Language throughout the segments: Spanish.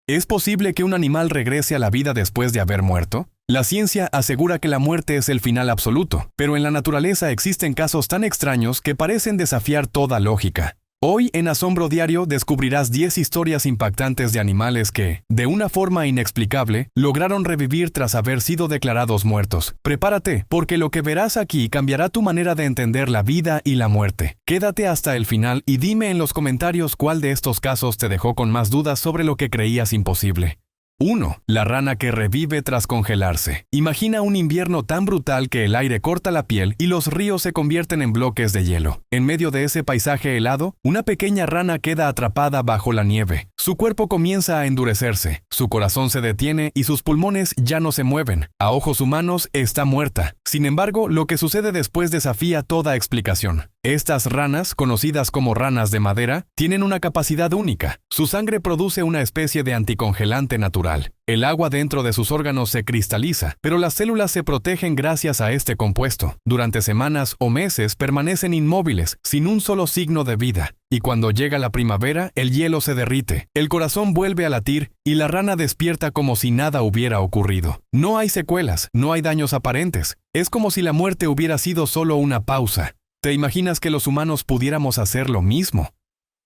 ¿Es posible que un animal regrese a la vida después de haber muerto? La ciencia asegura que la muerte es el final absoluto, pero en la naturaleza existen casos tan extraños que parecen desafiar toda lógica. Hoy en Asombro Diario descubrirás 10 historias impactantes de animales que, de una forma inexplicable, lograron revivir tras haber sido declarados muertos. Prepárate, porque lo que verás aquí cambiará tu manera de entender la vida y la muerte. Quédate hasta el final y dime en los comentarios cuál de estos casos te dejó con más dudas sobre lo que creías imposible. 1. La rana que revive tras congelarse. Imagina un invierno tan brutal que el aire corta la piel y los ríos se convierten en bloques de hielo. En medio de ese paisaje helado, una pequeña rana queda atrapada bajo la nieve. Su cuerpo comienza a endurecerse, su corazón se detiene y sus pulmones ya no se mueven. A ojos humanos está muerta. Sin embargo, lo que sucede después desafía toda explicación. Estas ranas, conocidas como ranas de madera, tienen una capacidad única. Su sangre produce una especie de anticongelante natural. El agua dentro de sus órganos se cristaliza, pero las células se protegen gracias a este compuesto. Durante semanas o meses permanecen inmóviles, sin un solo signo de vida. Y cuando llega la primavera, el hielo se derrite, el corazón vuelve a latir y la rana despierta como si nada hubiera ocurrido. No hay secuelas, no hay daños aparentes. Es como si la muerte hubiera sido solo una pausa. ¿Te imaginas que los humanos pudiéramos hacer lo mismo?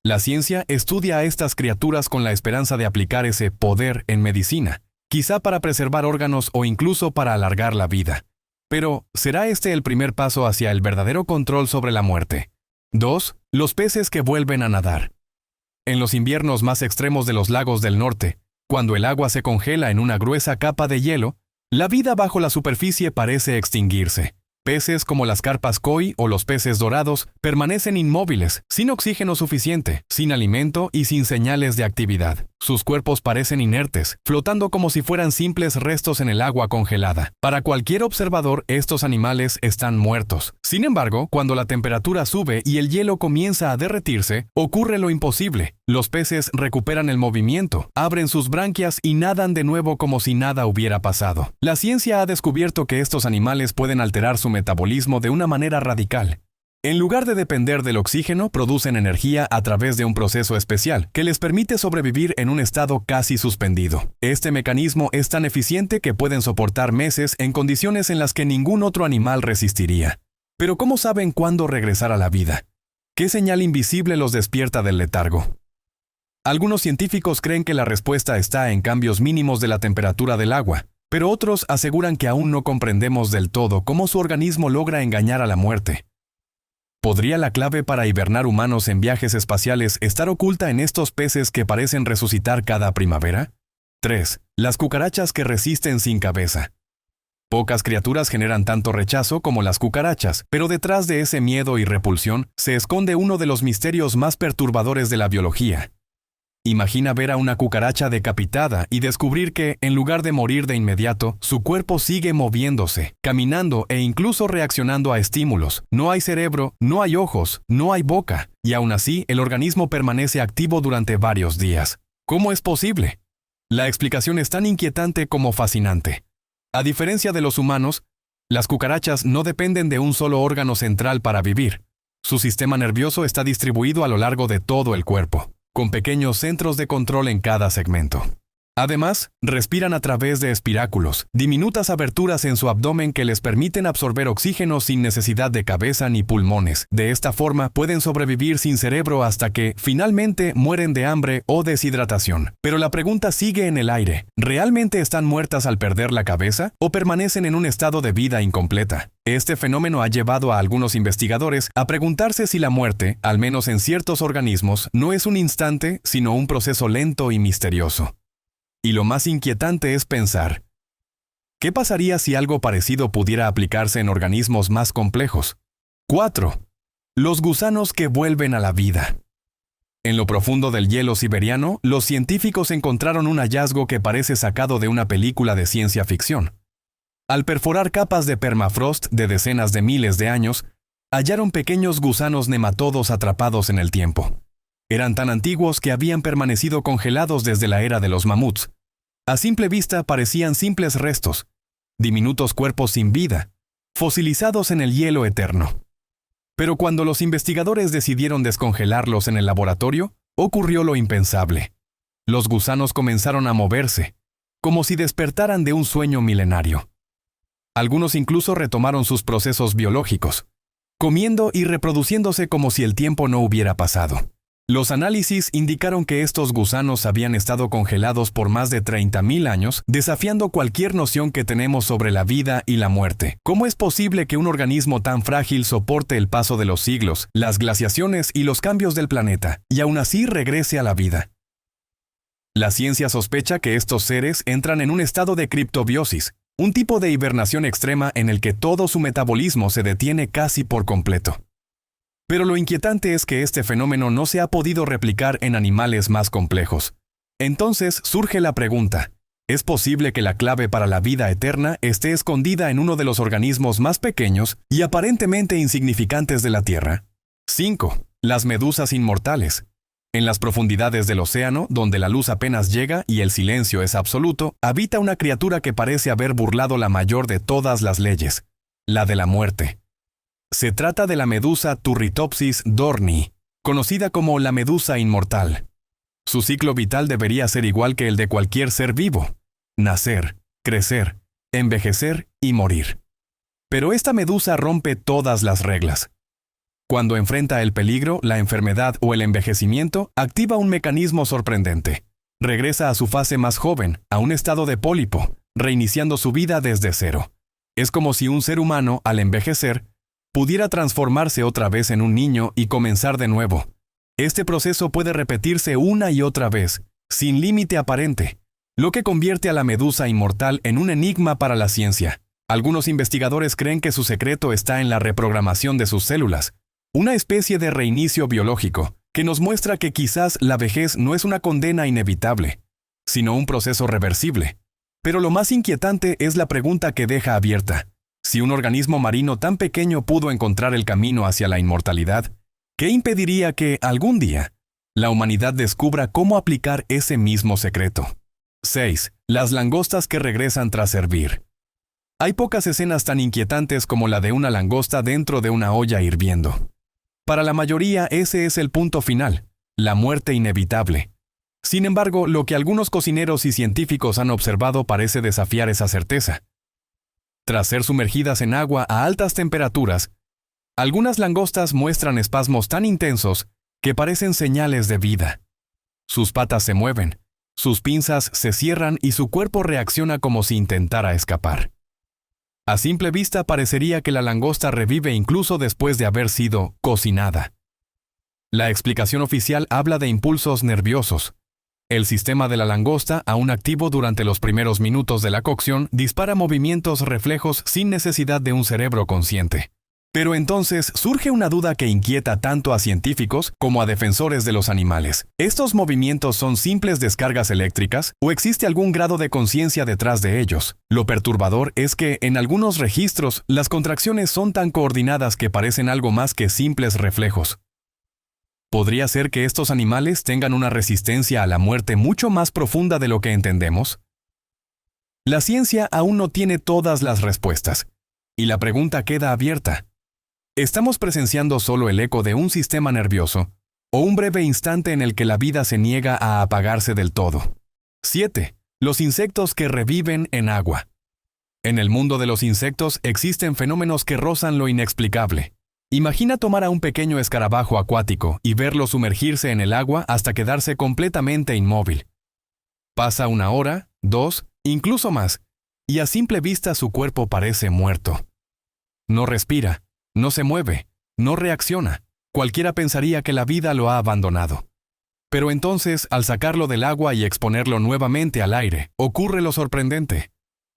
La ciencia estudia a estas criaturas con la esperanza de aplicar ese poder en medicina, quizá para preservar órganos o incluso para alargar la vida. Pero, ¿será este el primer paso hacia el verdadero control sobre la muerte? 2. Los peces que vuelven a nadar. En los inviernos más extremos de los lagos del norte, cuando el agua se congela en una gruesa capa de hielo, la vida bajo la superficie parece extinguirse. Peces como las carpas koi o los peces dorados permanecen inmóviles, sin oxígeno suficiente, sin alimento y sin señales de actividad. Sus cuerpos parecen inertes, flotando como si fueran simples restos en el agua congelada. Para cualquier observador, estos animales están muertos. Sin embargo, cuando la temperatura sube y el hielo comienza a derretirse, ocurre lo imposible. Los peces recuperan el movimiento, abren sus branquias y nadan de nuevo como si nada hubiera pasado. La ciencia ha descubierto que estos animales pueden alterar su metabolismo de una manera radical. En lugar de depender del oxígeno, producen energía a través de un proceso especial que les permite sobrevivir en un estado casi suspendido. Este mecanismo es tan eficiente que pueden soportar meses en condiciones en las que ningún otro animal resistiría. Pero ¿cómo saben cuándo regresar a la vida? ¿Qué señal invisible los despierta del letargo? Algunos científicos creen que la respuesta está en cambios mínimos de la temperatura del agua, pero otros aseguran que aún no comprendemos del todo cómo su organismo logra engañar a la muerte. ¿Podría la clave para hibernar humanos en viajes espaciales estar oculta en estos peces que parecen resucitar cada primavera? 3. Las cucarachas que resisten sin cabeza. Pocas criaturas generan tanto rechazo como las cucarachas, pero detrás de ese miedo y repulsión se esconde uno de los misterios más perturbadores de la biología. Imagina ver a una cucaracha decapitada y descubrir que, en lugar de morir de inmediato, su cuerpo sigue moviéndose, caminando e incluso reaccionando a estímulos. No hay cerebro, no hay ojos, no hay boca, y aún así el organismo permanece activo durante varios días. ¿Cómo es posible? La explicación es tan inquietante como fascinante. A diferencia de los humanos, las cucarachas no dependen de un solo órgano central para vivir. Su sistema nervioso está distribuido a lo largo de todo el cuerpo, con pequeños centros de control en cada segmento. Además, respiran a través de espiráculos, diminutas aberturas en su abdomen que les permiten absorber oxígeno sin necesidad de cabeza ni pulmones. De esta forma, pueden sobrevivir sin cerebro hasta que, finalmente, mueren de hambre o deshidratación. Pero la pregunta sigue en el aire. ¿Realmente están muertas al perder la cabeza o permanecen en un estado de vida incompleta? Este fenómeno ha llevado a algunos investigadores a preguntarse si la muerte, al menos en ciertos organismos, no es un instante, sino un proceso lento y misterioso. Y lo más inquietante es pensar, ¿qué pasaría si algo parecido pudiera aplicarse en organismos más complejos? 4. Los gusanos que vuelven a la vida. En lo profundo del hielo siberiano, los científicos encontraron un hallazgo que parece sacado de una película de ciencia ficción. Al perforar capas de permafrost de decenas de miles de años, hallaron pequeños gusanos nematodos atrapados en el tiempo. Eran tan antiguos que habían permanecido congelados desde la era de los mamuts. A simple vista parecían simples restos, diminutos cuerpos sin vida, fosilizados en el hielo eterno. Pero cuando los investigadores decidieron descongelarlos en el laboratorio, ocurrió lo impensable. Los gusanos comenzaron a moverse, como si despertaran de un sueño milenario. Algunos incluso retomaron sus procesos biológicos, comiendo y reproduciéndose como si el tiempo no hubiera pasado. Los análisis indicaron que estos gusanos habían estado congelados por más de 30.000 años, desafiando cualquier noción que tenemos sobre la vida y la muerte. ¿Cómo es posible que un organismo tan frágil soporte el paso de los siglos, las glaciaciones y los cambios del planeta, y aún así regrese a la vida? La ciencia sospecha que estos seres entran en un estado de criptobiosis, un tipo de hibernación extrema en el que todo su metabolismo se detiene casi por completo. Pero lo inquietante es que este fenómeno no se ha podido replicar en animales más complejos. Entonces surge la pregunta, ¿es posible que la clave para la vida eterna esté escondida en uno de los organismos más pequeños y aparentemente insignificantes de la Tierra? 5. Las medusas inmortales. En las profundidades del océano, donde la luz apenas llega y el silencio es absoluto, habita una criatura que parece haber burlado la mayor de todas las leyes, la de la muerte. Se trata de la medusa Turritopsis dohrnii, conocida como la medusa inmortal. Su ciclo vital debería ser igual que el de cualquier ser vivo: nacer, crecer, envejecer y morir. Pero esta medusa rompe todas las reglas. Cuando enfrenta el peligro, la enfermedad o el envejecimiento, activa un mecanismo sorprendente. Regresa a su fase más joven, a un estado de pólipo, reiniciando su vida desde cero. Es como si un ser humano, al envejecer, pudiera transformarse otra vez en un niño y comenzar de nuevo. Este proceso puede repetirse una y otra vez, sin límite aparente, lo que convierte a la medusa inmortal en un enigma para la ciencia. Algunos investigadores creen que su secreto está en la reprogramación de sus células, una especie de reinicio biológico, que nos muestra que quizás la vejez no es una condena inevitable, sino un proceso reversible. Pero lo más inquietante es la pregunta que deja abierta. Si un organismo marino tan pequeño pudo encontrar el camino hacia la inmortalidad, ¿qué impediría que, algún día, la humanidad descubra cómo aplicar ese mismo secreto? 6. Las langostas que regresan tras hervir. Hay pocas escenas tan inquietantes como la de una langosta dentro de una olla hirviendo. Para la mayoría ese es el punto final, la muerte inevitable. Sin embargo, lo que algunos cocineros y científicos han observado parece desafiar esa certeza. Tras ser sumergidas en agua a altas temperaturas, algunas langostas muestran espasmos tan intensos que parecen señales de vida. Sus patas se mueven, sus pinzas se cierran y su cuerpo reacciona como si intentara escapar. A simple vista parecería que la langosta revive incluso después de haber sido cocinada. La explicación oficial habla de impulsos nerviosos. El sistema de la langosta, aún activo durante los primeros minutos de la cocción, dispara movimientos reflejos sin necesidad de un cerebro consciente. Pero entonces surge una duda que inquieta tanto a científicos como a defensores de los animales. ¿Estos movimientos son simples descargas eléctricas o existe algún grado de conciencia detrás de ellos? Lo perturbador es que, en algunos registros, las contracciones son tan coordinadas que parecen algo más que simples reflejos. ¿Podría ser que estos animales tengan una resistencia a la muerte mucho más profunda de lo que entendemos? La ciencia aún no tiene todas las respuestas, y la pregunta queda abierta. ¿Estamos presenciando solo el eco de un sistema nervioso, o un breve instante en el que la vida se niega a apagarse del todo? 7. Los insectos que reviven en agua. En el mundo de los insectos existen fenómenos que rozan lo inexplicable. Imagina tomar a un pequeño escarabajo acuático y verlo sumergirse en el agua hasta quedarse completamente inmóvil. Pasa 1 hora, 2, incluso más, y a simple vista su cuerpo parece muerto. No respira. No se mueve, no reacciona. Cualquiera pensaría que la vida lo ha abandonado. Pero entonces, al sacarlo del agua y exponerlo nuevamente al aire, ocurre lo sorprendente.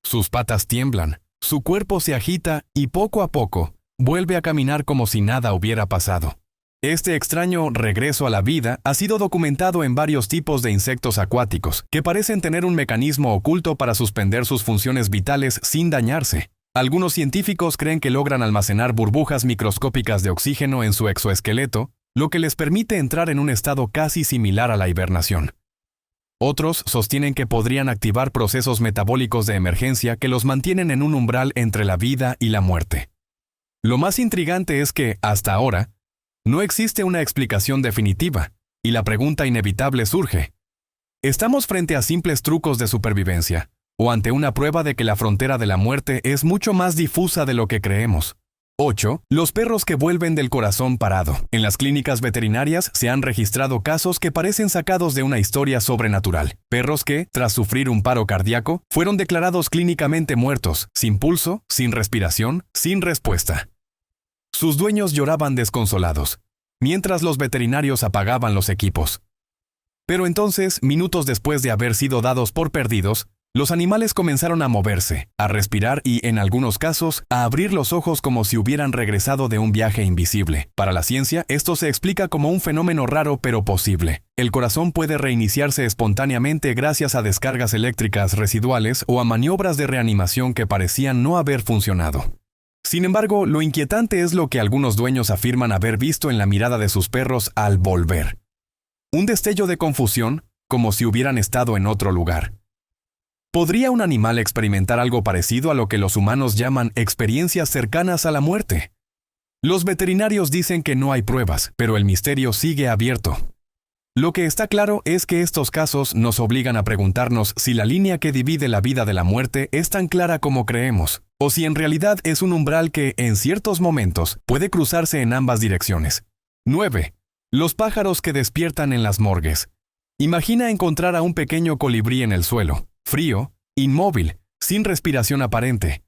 Sus patas tiemblan, su cuerpo se agita y poco a poco, vuelve a caminar como si nada hubiera pasado. Este extraño regreso a la vida ha sido documentado en varios tipos de insectos acuáticos, que parecen tener un mecanismo oculto para suspender sus funciones vitales sin dañarse. Algunos científicos creen que logran almacenar burbujas microscópicas de oxígeno en su exoesqueleto, lo que les permite entrar en un estado casi similar a la hibernación. Otros sostienen que podrían activar procesos metabólicos de emergencia que los mantienen en un umbral entre la vida y la muerte. Lo más intrigante es que, hasta ahora, no existe una explicación definitiva, y la pregunta inevitable surge: ¿Estamos frente a simples trucos de supervivencia o ante una prueba de que la frontera de la muerte es mucho más difusa de lo que creemos? 8. Los perros que vuelven del corazón parado. En las clínicas veterinarias se han registrado casos que parecen sacados de una historia sobrenatural. Perros que, tras sufrir un paro cardíaco, fueron declarados clínicamente muertos, sin pulso, sin respiración, sin respuesta. Sus dueños lloraban desconsolados, mientras los veterinarios apagaban los equipos. Pero entonces, minutos después de haber sido dados por perdidos, los animales comenzaron a moverse, a respirar y, en algunos casos, a abrir los ojos como si hubieran regresado de un viaje invisible. Para la ciencia, esto se explica como un fenómeno raro pero posible. El corazón puede reiniciarse espontáneamente gracias a descargas eléctricas residuales o a maniobras de reanimación que parecían no haber funcionado. Sin embargo, lo inquietante es lo que algunos dueños afirman haber visto en la mirada de sus perros al volver. Un destello de confusión, como si hubieran estado en otro lugar. ¿Podría un animal experimentar algo parecido a lo que los humanos llaman experiencias cercanas a la muerte? Los veterinarios dicen que no hay pruebas, pero el misterio sigue abierto. Lo que está claro es que estos casos nos obligan a preguntarnos si la línea que divide la vida de la muerte es tan clara como creemos, o si en realidad es un umbral que, en ciertos momentos, puede cruzarse en ambas direcciones. 9. Los pájaros que despiertan en las morgues. Imagina encontrar a un pequeño colibrí en el suelo, frío, inmóvil, sin respiración aparente.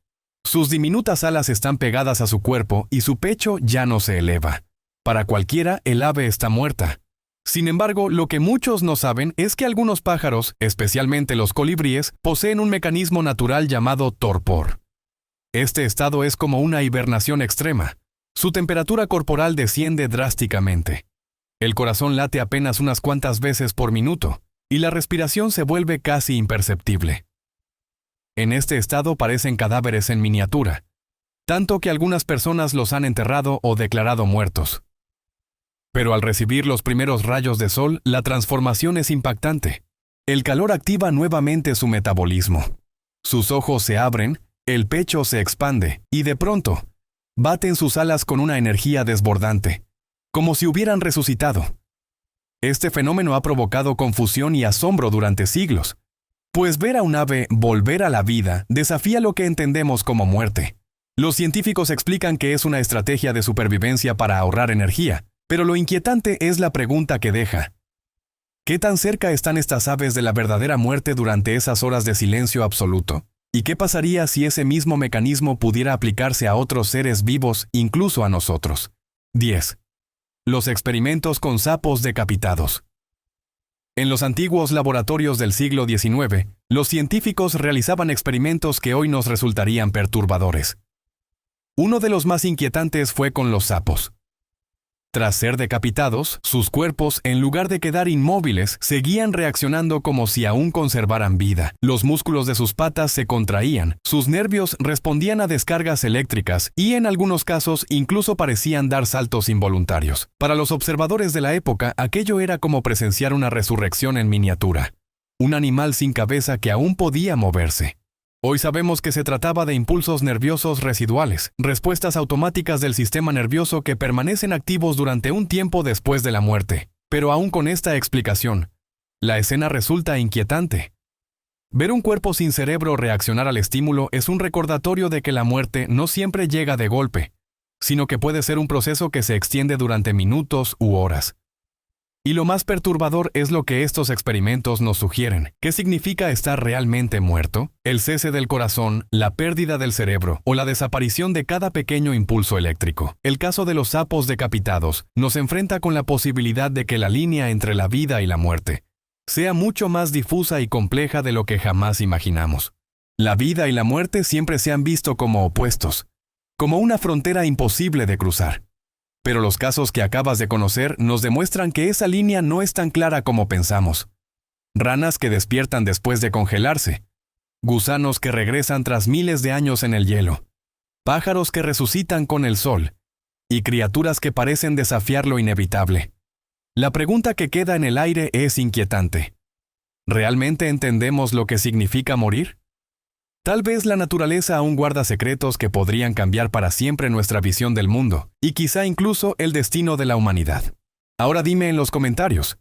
Sus diminutas alas están pegadas a su cuerpo y su pecho ya no se eleva. Para cualquiera, el ave está muerta. Sin embargo, lo que muchos no saben es que algunos pájaros, especialmente los colibríes, poseen un mecanismo natural llamado torpor. Este estado es como una hibernación extrema. Su temperatura corporal desciende drásticamente. El corazón late apenas unas cuantas veces por minuto, y la respiración se vuelve casi imperceptible. En este estado parecen cadáveres en miniatura, tanto que algunas personas los han enterrado o declarado muertos. Pero al recibir los primeros rayos de sol, la transformación es impactante. El calor activa nuevamente su metabolismo. Sus ojos se abren, el pecho se expande, y de pronto, baten sus alas con una energía desbordante, como si hubieran resucitado. Este fenómeno ha provocado confusión y asombro durante siglos, pues ver a un ave volver a la vida desafía lo que entendemos como muerte. Los científicos explican que es una estrategia de supervivencia para ahorrar energía, pero lo inquietante es la pregunta que deja. ¿Qué tan cerca están estas aves de la verdadera muerte durante esas horas de silencio absoluto? ¿Y qué pasaría si ese mismo mecanismo pudiera aplicarse a otros seres vivos, incluso a nosotros? 10. Los experimentos con sapos decapitados. En los antiguos laboratorios del siglo XIX, los científicos realizaban experimentos que hoy nos resultarían perturbadores. Uno de los más inquietantes fue con los sapos. Tras ser decapitados, sus cuerpos, en lugar de quedar inmóviles, seguían reaccionando como si aún conservaran vida. Los músculos de sus patas se contraían, sus nervios respondían a descargas eléctricas y, en algunos casos, incluso parecían dar saltos involuntarios. Para los observadores de la época, aquello era como presenciar una resurrección en miniatura. Un animal sin cabeza que aún podía moverse. Hoy sabemos que se trataba de impulsos nerviosos residuales, respuestas automáticas del sistema nervioso que permanecen activos durante un tiempo después de la muerte. Pero aún con esta explicación, la escena resulta inquietante. Ver un cuerpo sin cerebro reaccionar al estímulo es un recordatorio de que la muerte no siempre llega de golpe, sino que puede ser un proceso que se extiende durante minutos u horas. Y lo más perturbador es lo que estos experimentos nos sugieren. ¿Qué significa estar realmente muerto? El cese del corazón, la pérdida del cerebro o la desaparición de cada pequeño impulso eléctrico. El caso de los sapos decapitados nos enfrenta con la posibilidad de que la línea entre la vida y la muerte sea mucho más difusa y compleja de lo que jamás imaginamos. La vida y la muerte siempre se han visto como opuestos, como una frontera imposible de cruzar. Pero los casos que acabas de conocer nos demuestran que esa línea no es tan clara como pensamos. Ranas que despiertan después de congelarse, gusanos que regresan tras miles de años en el hielo, pájaros que resucitan con el sol, y criaturas que parecen desafiar lo inevitable. La pregunta que queda en el aire es inquietante. ¿Realmente entendemos lo que significa morir? Tal vez la naturaleza aún guarda secretos que podrían cambiar para siempre nuestra visión del mundo, y quizá incluso el destino de la humanidad. Ahora dime en los comentarios,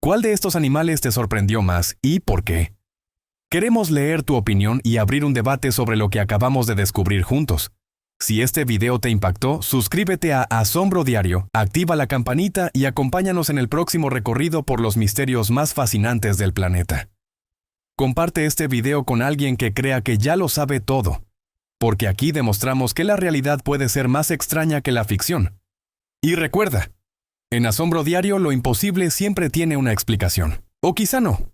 ¿Cuál de estos animales te sorprendió más y por qué? Queremos leer tu opinión y abrir un debate sobre lo que acabamos de descubrir juntos. Si este video te impactó, suscríbete a Asombro Diario, activa la campanita y acompáñanos en el próximo recorrido por los misterios más fascinantes del planeta. Comparte este video con alguien que crea que ya lo sabe todo, porque aquí demostramos que la realidad puede ser más extraña que la ficción. Y recuerda, en Asombro Diario lo imposible siempre tiene una explicación. O quizá no.